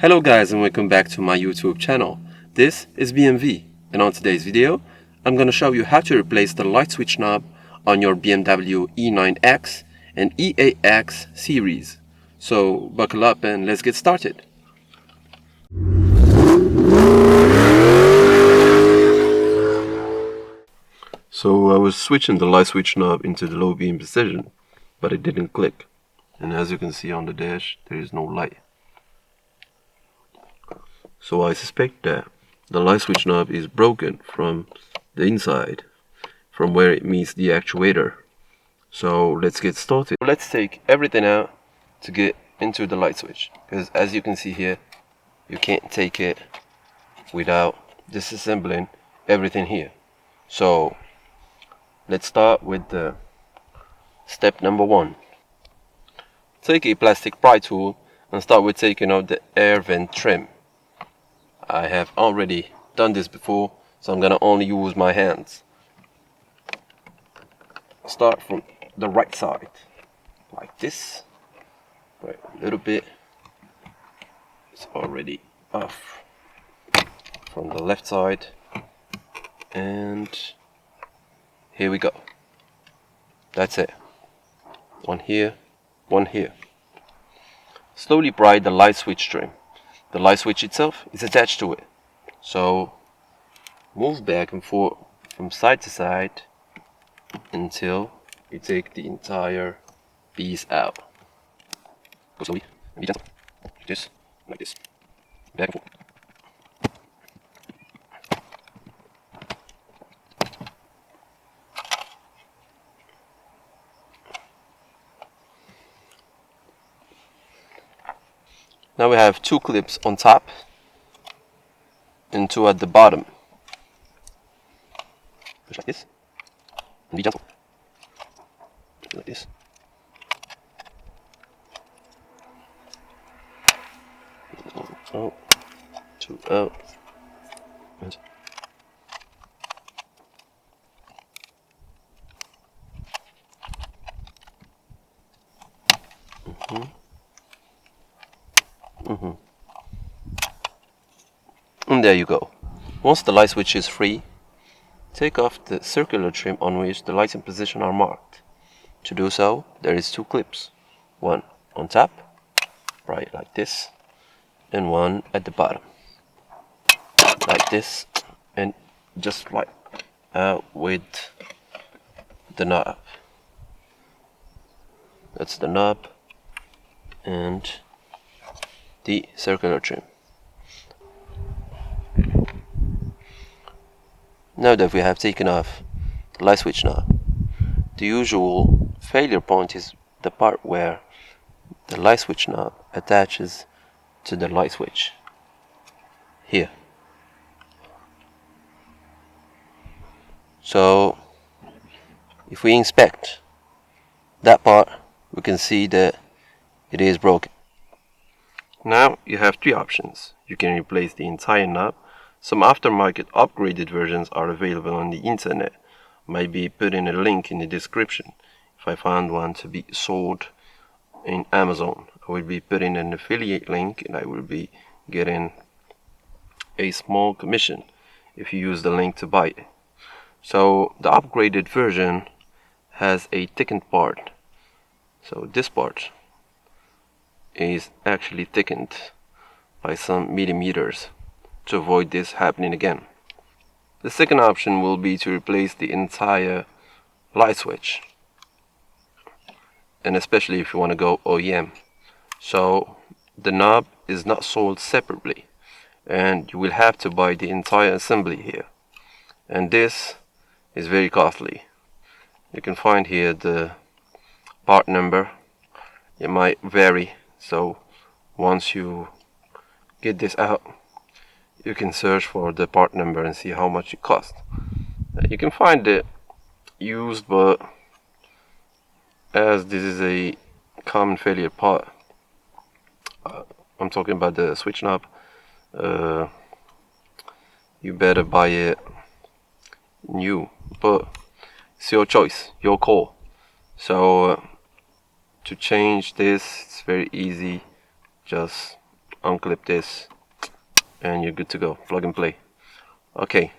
Hello guys and welcome back to my YouTube channel. This is BMW and on today's video I'm going to show you how to replace the light switch knob on your BMW E9X and E8X series. So buckle up and let's get started. So I was switching the light switch knob into the low beam position, but it didn't click. And as you can see on the dash, there is no light. So I suspect that the light switch knob is broken from the inside, from where it meets the actuator. So let's get started. Let's take everything out to get into the light switch, because as you can see here, you can't take it without disassembling everything here. So let's start with the step number 1. Take a plastic pry tool and start with taking out the air vent trim. I have already done this before, so I'm gonna only use my hands. Start from the right side, like this. Right, a little bit. It's already off. From the left side, and here we go. That's it. One here, one here. Slowly pry the light switch trim. The light switch itself is attached to it, so move back and forth from side to side until you take the entire piece out. Go slowly and be gentle. Like this, back and forth. Now we have 2 clips on top and 2 at the bottom. Just like this. And be gentle. Like this. Oh, 2 out. And And there you go. Once the light switch is free, take off the circular trim on which the lights in position are marked. To do so, there is 2 clips. One on top, right like this, and one at the bottom, like this, and just like with the knob. That's the knob and the circular trim. Now that we have taken off the light switch knob, the usual failure point is the part where the light switch knob attaches to the light switch. Here. So if we inspect that part, we can see that it is broken. Now you have 3 options. You can replace the entire knob. Some aftermarket upgraded versions are available on the internet. Might be putting a link in the description. If I find one to be sold in Amazon, I will be putting an affiliate link and I will be getting a small commission if you use the link to buy it. So the upgraded version has a thickened part. So this part is actually thickened by some millimeters to avoid this happening again. The second option will be to replace the entire light switch, and especially if you want to go OEM. So the knob is not sold separately, and you will have to buy the entire assembly here, and this is very costly. You can find here the part number. It might vary, so once you get this out, you can search for the part number and see how much it costs. You can find it used, but as this is a common failure part, I'm talking about the switch knob, you better buy it new, but it's your choice, your call. So to change this, it's very easy. Just unclip this, and you're good to go. Plug and play. Okay,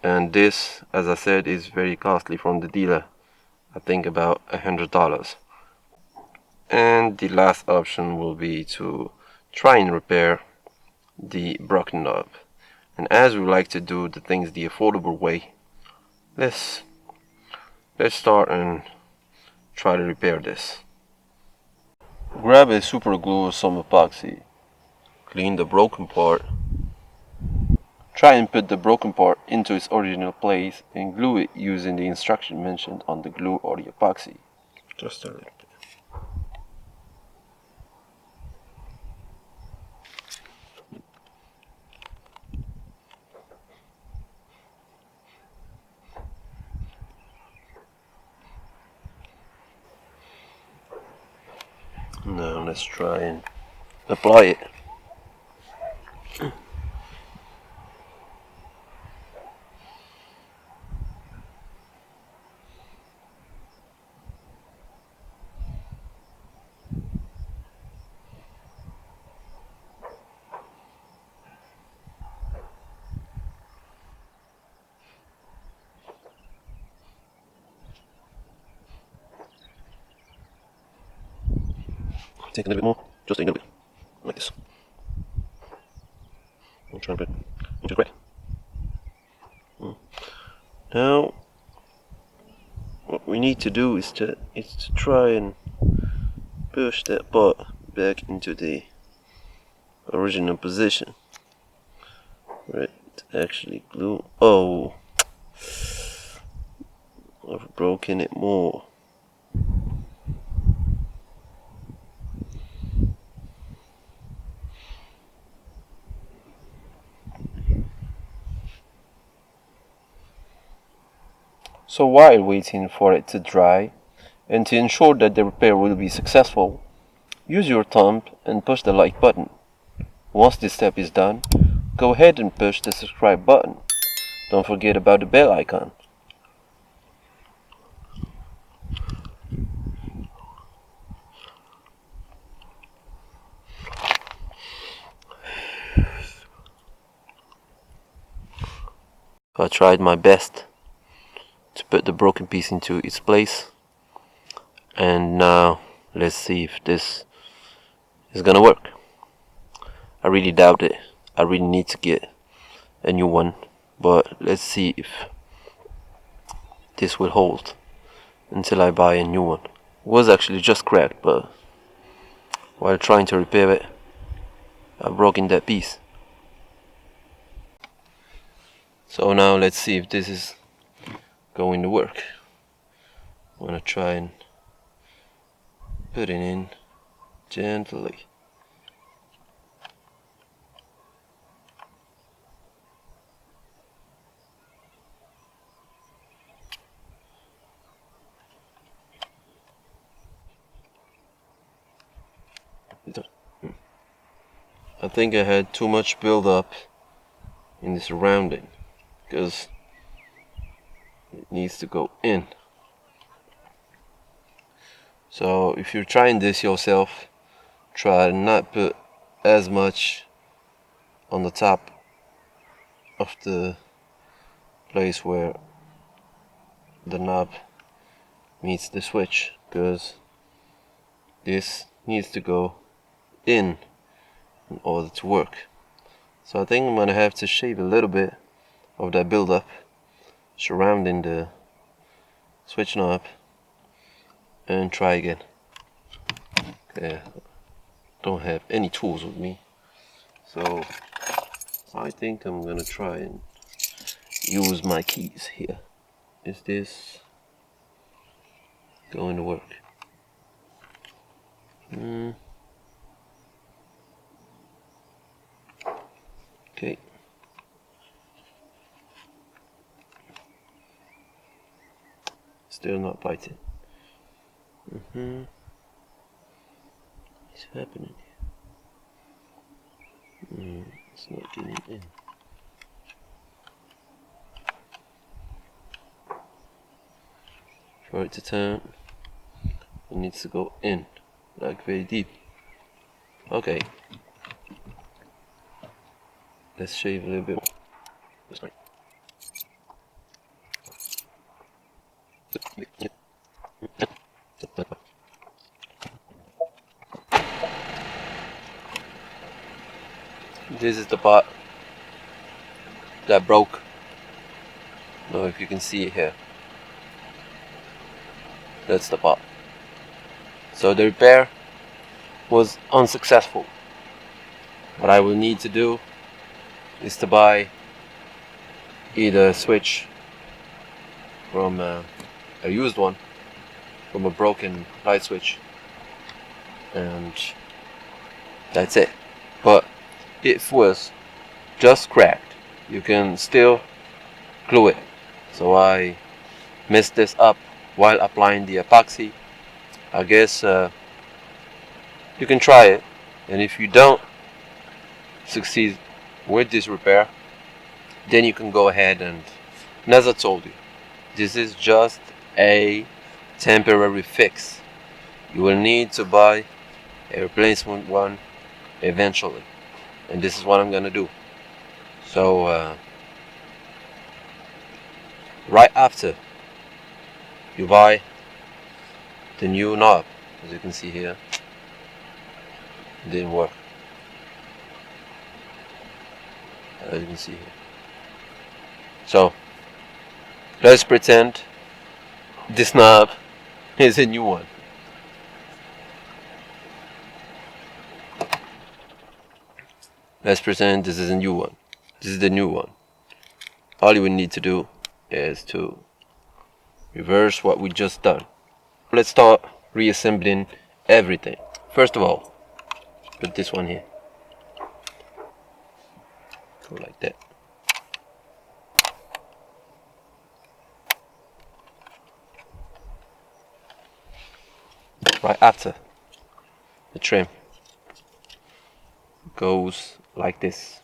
and this, as I said, is very costly from the dealer. I think about $100. And the last option will be to try and repair the broken knob. And as we like to do the things the affordable way, let's start and try to repair this. Grab a super glue or some epoxy, clean the broken part, try and put the broken part into its original place and glue it using the instruction mentioned on the glue or the epoxy. Just a little bit. Now let's try and apply it. Take a little bit more, just a little bit, like this. I'm trying to put into the crack. Now, what we need to do is to try and push that part back into the original position where it actually glue. Oh, I've broken it more. So while waiting for it to dry, and to ensure that the repair will be successful, use your thumb and push the like button. Once this step is done, go ahead and push the subscribe button. Don't forget about the bell icon. I tried my best to put the broken piece into its place, and now let's see if this is gonna work. I really doubt it. I really need to get a new one, but let's see if this will hold until I buy a new one. It was actually just cracked, but while trying to repair it, I've broken that piece. So now let's see if this is going to work. I'm gonna try and put it in gently. I think I had too much build up in the surrounding, because it needs to go in. So if you're trying this yourself, try to not put as much on the top of the place where the knob meets the switch, because this needs to go in order to work. So I think I'm gonna have to shave a little bit of that buildup surrounding the switch knob and try again. Okay, don't have any tools with me, so I think I'm gonna try and use my keys here. Is this going to work? Okay. Still not biting. What's happening here? It's not getting in. For it to turn, it needs to go in, like very deep. Okay, Let's shave a little bit more. That's right. This is the part that broke. I don't know if you can see it here. That's the part. So the repair was unsuccessful. What I will need to do is to buy either a switch from a used one, from a broken light switch, and that's it. But it was just cracked. You can still glue it. So I messed this up while applying the epoxy. I guess you can try it, and if you don't succeed with this repair, then you can go ahead and as I told you, this is just a temporary fix. You will need to buy a replacement one eventually, and this is what I'm gonna do. So right after you buy the new knob, as you can see here, it didn't work, as you can see here. So let's pretend this knob is a new one. Let's pretend this is a new one. This is the new one. All you will need to do is to reverse what we just done. Let's start reassembling everything. First of all, put this one here. Go like that. Right after, the trim goes like this.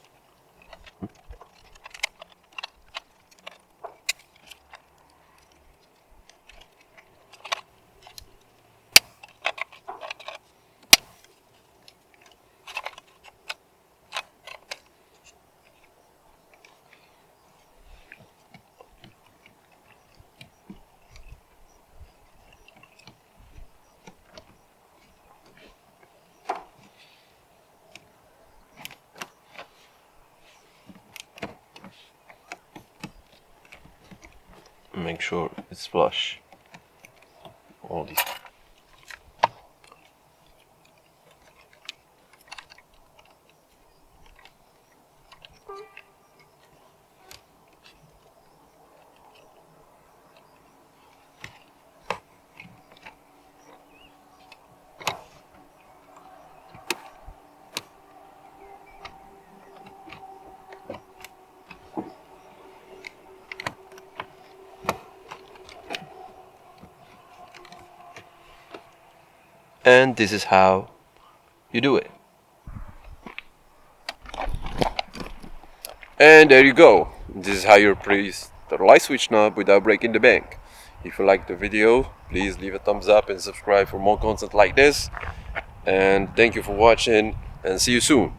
Make sure it's flush. All these. And this is how you do it. And there you go. This is how you replace the light switch knob without breaking the bank. If you liked the video, please leave a thumbs up and subscribe for more content like this. And thank you for watching, and see you soon.